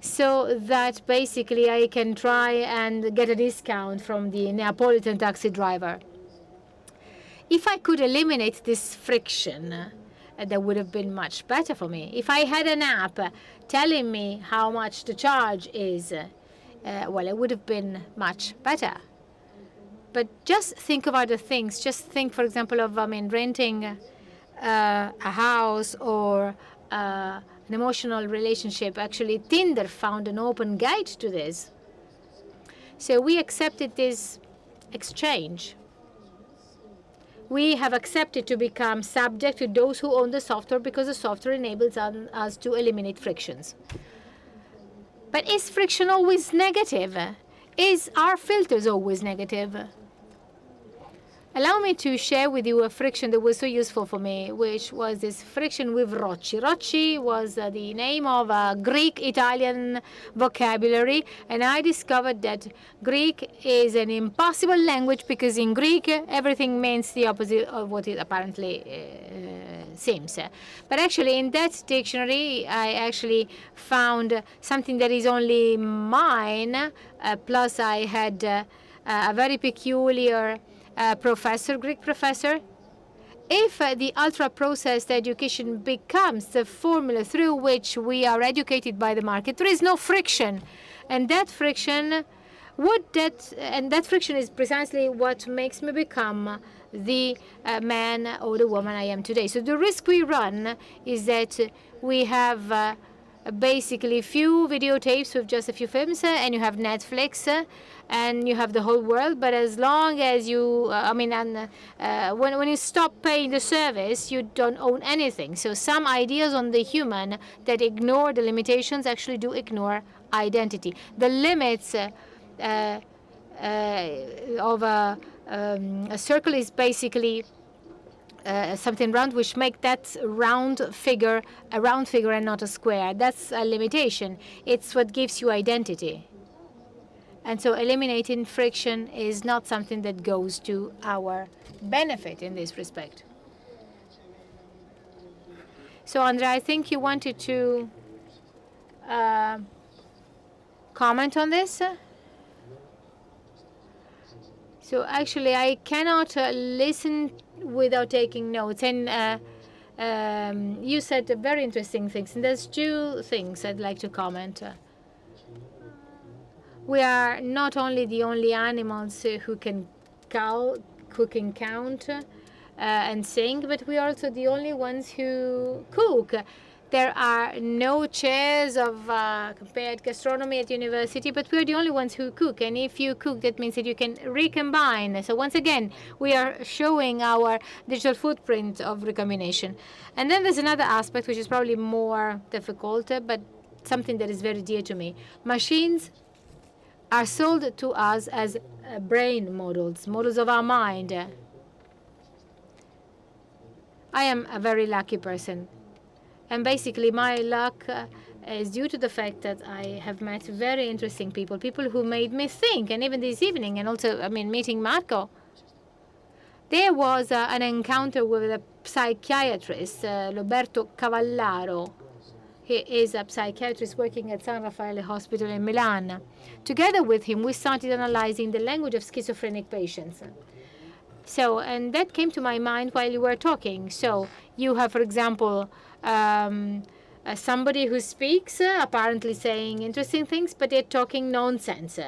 so that basically I can try and get a discount from the Neapolitan taxi driver. If I could eliminate this friction, that would have been much better for me. If I had an app telling me how much the charge is, well, it would have been much better. But just think of other things. Just think, for example, of renting a house or an emotional relationship. Actually, Tinder found an open guide to this. So we accepted this exchange. We have accepted to become subject to those who own the software because the software enables us to eliminate frictions. But is friction always negative? Are filters always negative? Allow me to share with you a friction that was so useful for me, which was this friction with Rocci. Rocci was the name of a Greek-Italian vocabulary, and I discovered that Greek is an impossible language because in Greek everything means the opposite of what it apparently seems. But actually in that dictionary I actually found something that is only mine, plus I had a very peculiar Greek professor. If the ultra-processed education becomes the formula through which we are educated by the market, there is no friction. And that friction is precisely what makes me become the man or the woman I am today. So the risk we run is that we have basically few videotapes with just a few films, and you have Netflix, and you have the whole world. But as long as you, when you stop paying the service, you don't own anything. So some ideas on the human that ignore the limitations actually do ignore identity. The limits of a circle is basically something round, which make that round figure a round figure and not a square. That's a limitation. It's what gives you identity. And so eliminating friction is not something that goes to our benefit in this respect. So Andrea, I think you wanted to comment on this. So actually, I cannot listen without taking notes. And you said very interesting things. And there's two things I'd like to comment. We are not only the only animals who can count and sing, but we are also the only ones who cook. There are no chairs of compared gastronomy at university, but we are the only ones who cook. And if you cook, that means that you can recombine. So once again, we are showing our digital footprint of recombination. And then there's another aspect which is probably more difficult, but something that is very dear to me. Machines are sold to us as brain models of our mind. I am a very lucky person. And basically, my luck is due to the fact that I have met very interesting people who made me think. And even this evening, and also, meeting Marco, there was an encounter with a psychiatrist, Roberto Cavallaro. He is a psychiatrist working at San Raffaele Hospital in Milan. Together with him, we started analyzing the language of schizophrenic patients. So, and that came to my mind while you were talking. So you have, for example, somebody who speaks, apparently saying interesting things, but they're talking nonsense.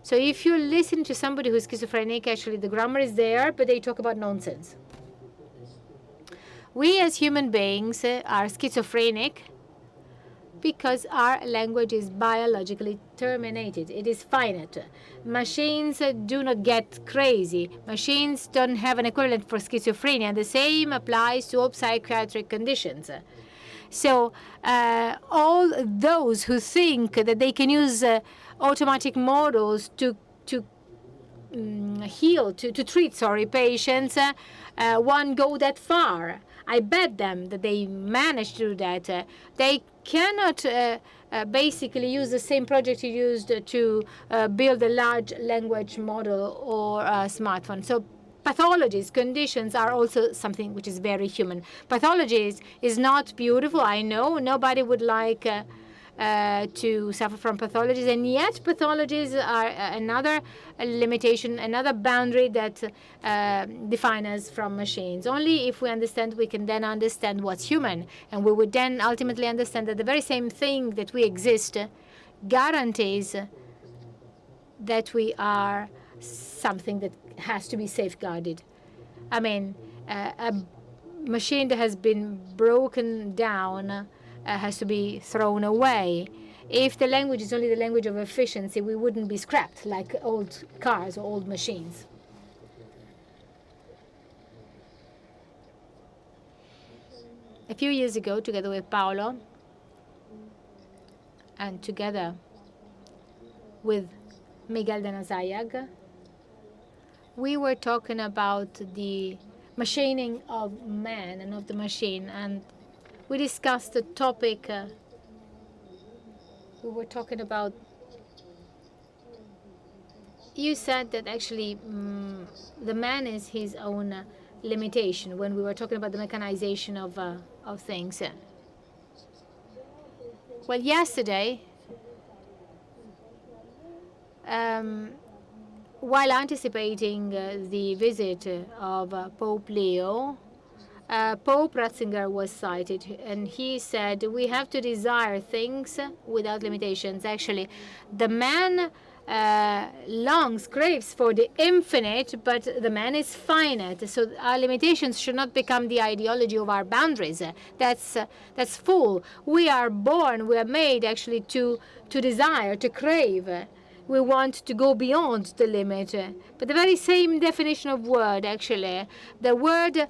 So if you listen to somebody who's schizophrenic, actually the grammar is there, but they talk about nonsense. We as human beings are schizophrenic because our language is biologically terminated. It is finite. Machines do not get crazy. Machines don't have an equivalent for schizophrenia. The same applies to all psychiatric conditions. So all those who think that they can use automatic models to treat patients won't go that far. I bet them that they manage to do that. They cannot basically use the same project you used to build a large language model or a smartphone. So pathologies, conditions are also something which is very human. Pathologies is not beautiful, I know. Nobody would like to suffer from pathologies, and yet pathologies are another limitation, another boundary that define us from machines. Only if we understand, we can then understand what's human, and we would then ultimately understand that the very same thing that we exist guarantees that we are something that has to be safeguarded. I mean, a machine that has been broken down has to be thrown away. If the language is only the language of efficiency, we wouldn't be scrapped like old cars or old machines. A few years ago, together with Paolo and together with Miguel de Nazayag, we were talking about the machining of man and of the machine, and we discussed the topic. We were talking about. You said that actually the man is his own limitation when we were talking about the mechanization of things. Well, yesterday, while anticipating the visit of Pope Leo, Pope Ratzinger was cited, and he said, we have to desire things without limitations. Actually, the man longs, craves for the infinite, but the man is finite. So our limitations should not become the ideology of our boundaries. That's full. We are born, we are made actually to desire, to crave. We want to go beyond the limit. But the very same definition of word, actually, the word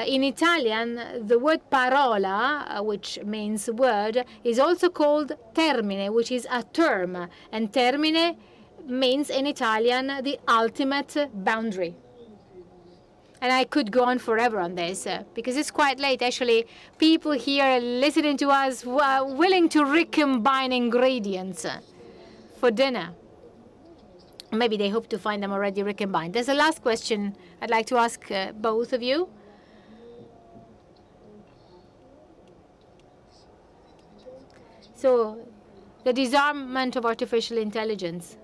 in Italian, the word parola, which means word, is also called termine, which is a term. And termine means in Italian the ultimate boundary. And I could go on forever on this, because it's quite late. Actually, people here listening to us are willing to recombine ingredients for dinner. Maybe they hope to find them already recombined. There's a last question I'd like to ask both of you. So, the disarmament of artificial intelligence.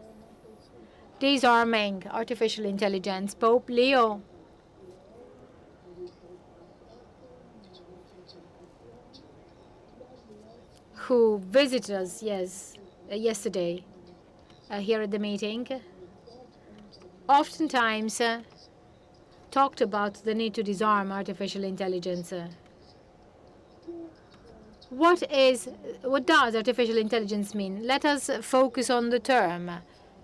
Disarming artificial intelligence. Pope Leo who visited us, yesterday here at the meeting, oftentimes talked about the need to disarm artificial intelligence. What does artificial intelligence mean? Let us focus on the term.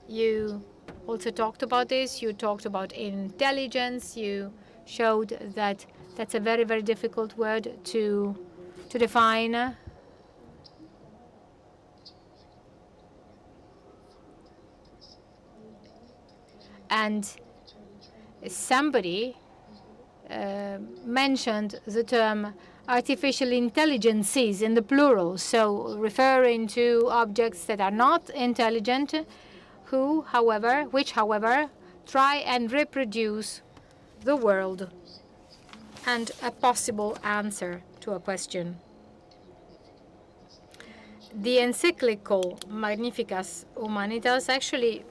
You also talked about this. You talked about intelligence. You showed that that's a very, very difficult word to define. And somebody mentioned the term artificial intelligences in the plural, so referring to objects that are not intelligent, which, however, try and reproduce the world and a possible answer to a question. The encyclical Magnificas Humanitas actually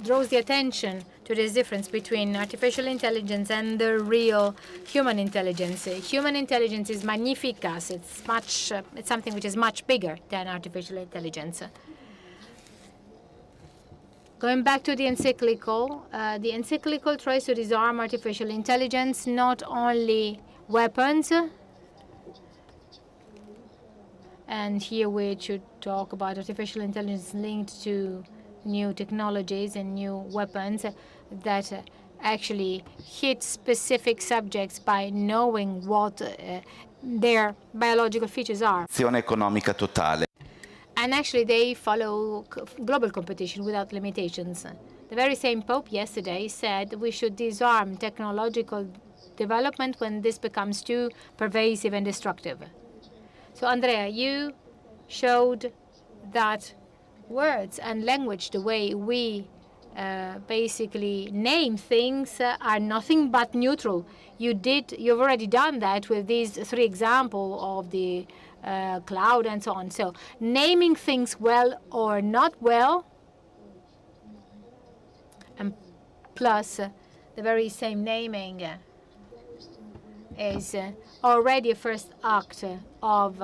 draws the attention to this difference between artificial intelligence and the real human intelligence. Human intelligence is magnificus. It's something which is much bigger than artificial intelligence. Going back to the encyclical tries to disarm artificial intelligence, not only weapons, and here we should talk about artificial intelligence linked to new technologies and new weapons that actually hit specific subjects by knowing what their biological features are.
Economica totale.
And actually they follow global competition without limitations. The very same Pope yesterday said we should disarm technological development when this becomes too pervasive and destructive. So Andrea, you showed that words and language, the way we basically name things, are nothing but neutral. You've already done that with these 3 examples of the cloud and so on. So naming things well or not well, and plus the very same naming is already a first act of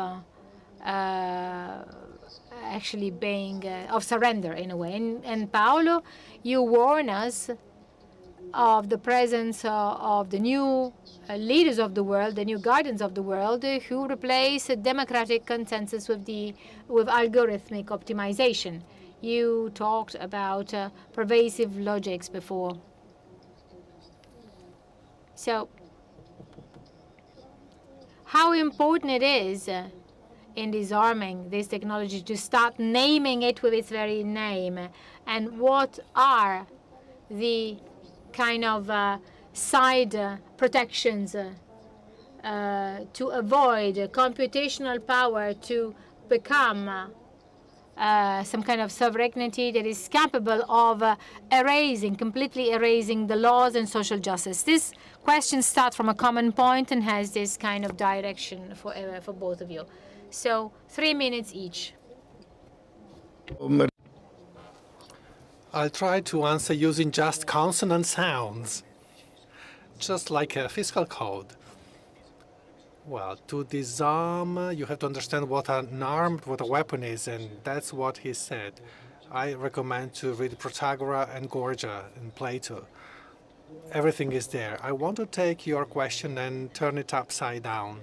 actually being of surrender in a way. And Paolo, you warn us of the presence of the new leaders of the world, the new guardians of the world, who replace a democratic consensus with algorithmic optimization. You talked about pervasive logics before. So how important it is in disarming this technology to start naming it with its very name, and what are the kind of side protections to avoid computational power to become some kind of sovereignty that is capable of completely erasing the laws and social justice. This question starts from a common point and has this kind of direction for both of you. So 3 minutes each.
I'll try to answer using just consonant sounds, just like a fiscal code. Well, to disarm, you have to understand what a weapon is, and that's what he said. I recommend to read Protagoras and Gorgia and Plato. Everything is there. I want to take your question and turn it upside down.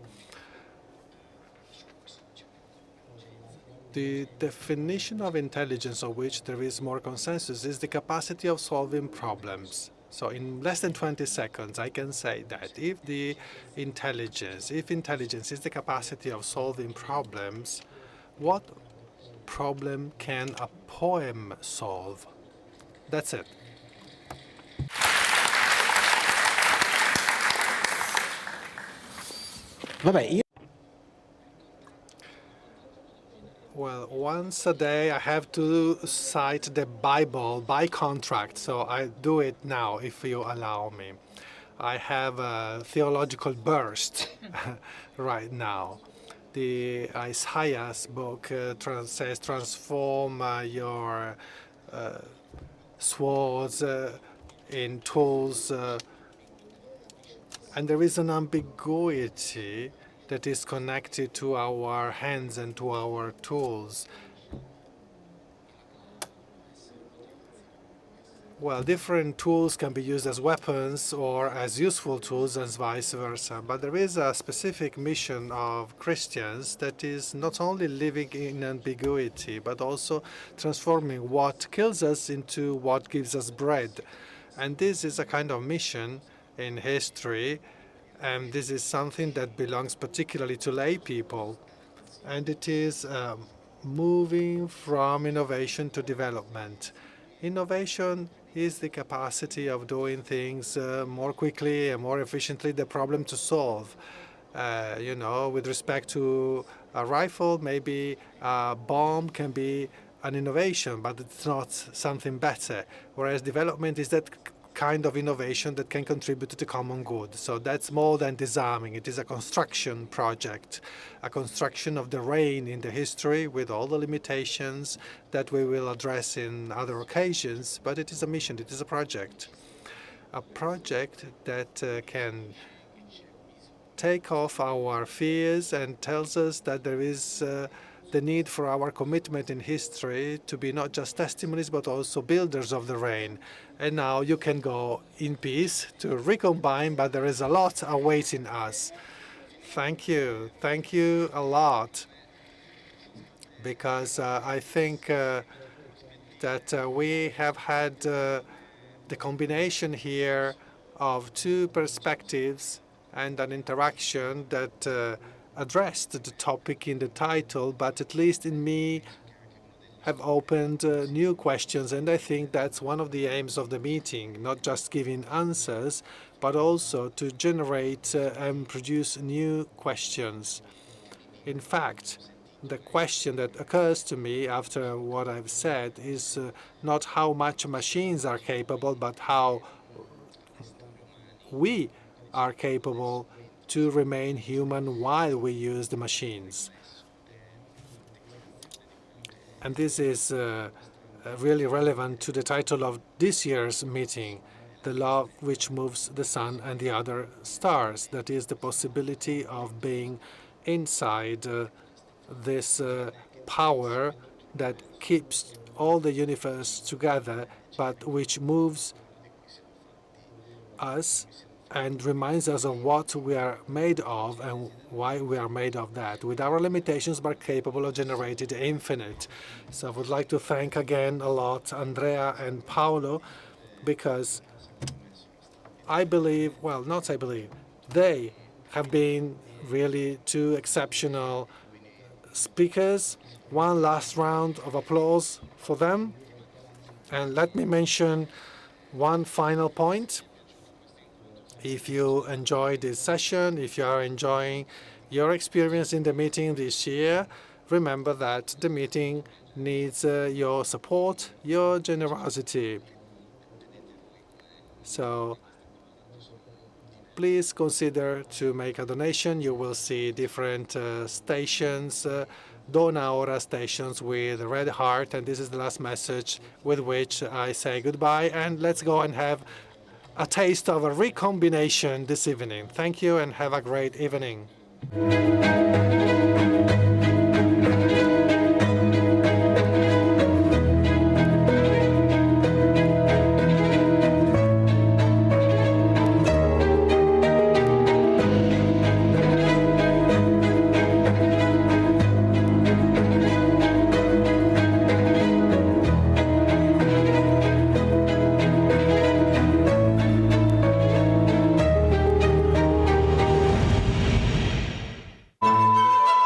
The definition of intelligence, of which there is more consensus, is the capacity of solving problems. So in less than 20 seconds, I can say that if intelligence is the capacity of solving problems, what problem can a poem solve? That's it. Well, once a day I have to cite the Bible by contract, so I do it now, if you allow me. I have a theological burst right now. The Isaiah's book says, transform your swords in tools, and there is an ambiguity that is connected to our hands and to our tools. Well, different tools can be used as weapons or as useful tools and vice versa. But there is a specific mission of Christians that is not only living in ambiguity, but also transforming what kills us into what gives us bread. And this is a kind of mission in history. And this is something that belongs particularly to lay people. And it is moving from innovation to development. Innovation is the capacity of doing things more quickly and more efficiently, the problem to solve. With respect to a rifle, maybe a bomb can be an innovation, but it's not something better. Whereas development is that kind of innovation that can contribute to the common good. So that's more than disarming. It is a construction project, a construction of the reign in the history with all the limitations that we will address in other occasions. But it is a mission, it is a project. a project that can take off our fears and tells us that there is the need for our commitment in history to be not just testimonies but also builders of the reign. And now you can go in peace to recombine, but there is a lot awaiting us. Thank you. Thank you a lot, because I think that we have had the combination here of two perspectives and an interaction that addressed the topic in the title, but at least in me have opened new questions. And I think that's one of the aims of the meeting, not just giving answers, but also to generate and produce new questions. In fact, the question that occurs to me after what I've said is not how much machines are capable, but how we are capable to remain human while we use the machines. And this is really relevant to the title of this year's meeting, the law which moves the sun and the other stars. That is the possibility of being inside this power that keeps all the universe together, but which moves us and reminds us of what we are made of and why we are made of that, with our limitations but capable of generating the infinite. So I would like to thank again a lot Andrea and Paolo, because I believe, well, not I believe, they have been really two exceptional speakers. One last round of applause for them. And let me mention one final point. If you enjoyed this session, if you are enjoying your experience in the meeting this year, remember that the meeting needs your support, your generosity. So please consider to make a donation. You will see different stations, Dona Ora stations with a red heart, and this is the last message with which I say goodbye, and let's go and have a taste of a recombination this evening. Thank you and have a great evening.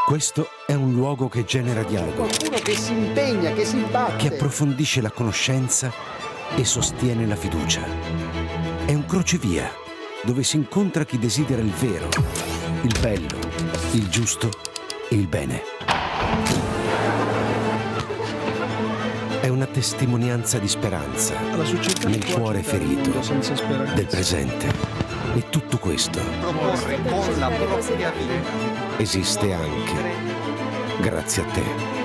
Questo è un luogo che genera dialogo,
Qualcuno che si impegna, che si batte.
che approfondisce la conoscenza e sostiene la fiducia. È un crocevia dove si incontra chi desidera il vero, il bello, il giusto e il bene. È una testimonianza di speranza nel cuore ferito del presente. E tutto questo
Proporre con la propria vita
esiste anche grazie a te.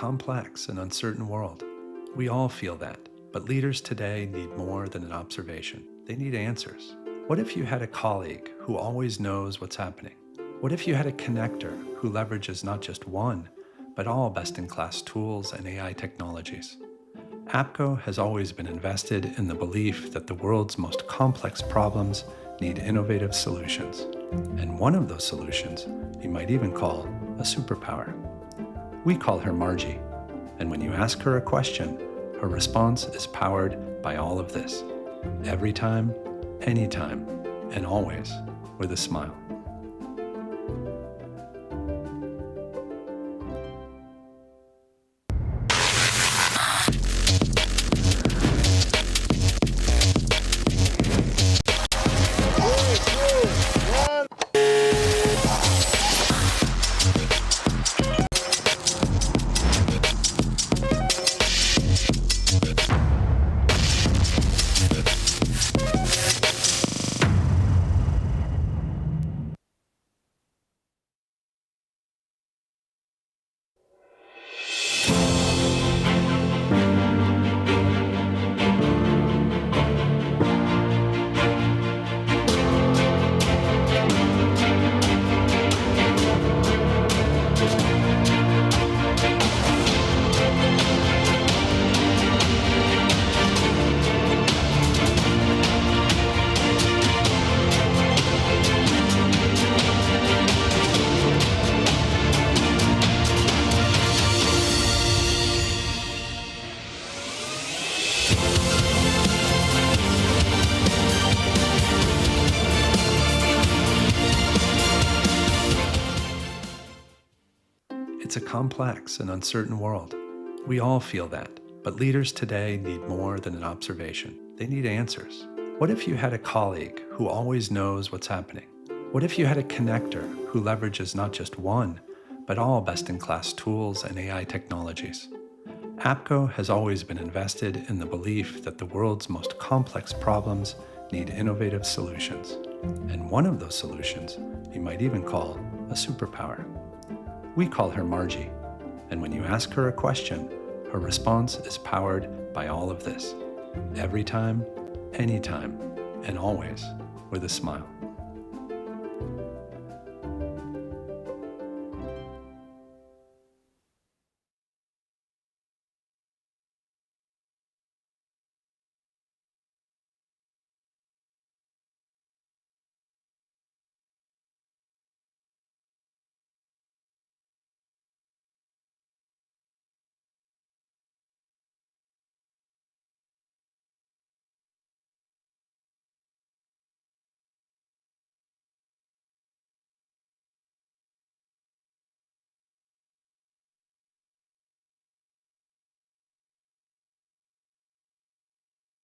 complex and uncertain world. We all feel that, but leaders today need more than an observation. They need answers. What if you had a colleague who always knows what's happening? What if you had a connector who leverages not just one, but all best-in-class tools and AI technologies? APCO has always been invested in the belief that the world's most complex problems need innovative solutions. And one of those solutions you might even call a superpower. We call her Margie, and when you ask her a question, her response is powered by all of this. Every time, anytime, and always with a smile. It's a complex and uncertain world. We all feel that, but leaders today need more than an observation. They need answers. What if you had a colleague who always knows what's happening? What if you had a connector who leverages not just one, but all best-in-class tools and AI technologies? APCO has always been invested in the belief that the world's most complex problems need innovative solutions. And one of those solutions you might even call a superpower. We call her Margie, and when you ask her a question, her response is powered by all of this. Every time, anytime, and always with a smile.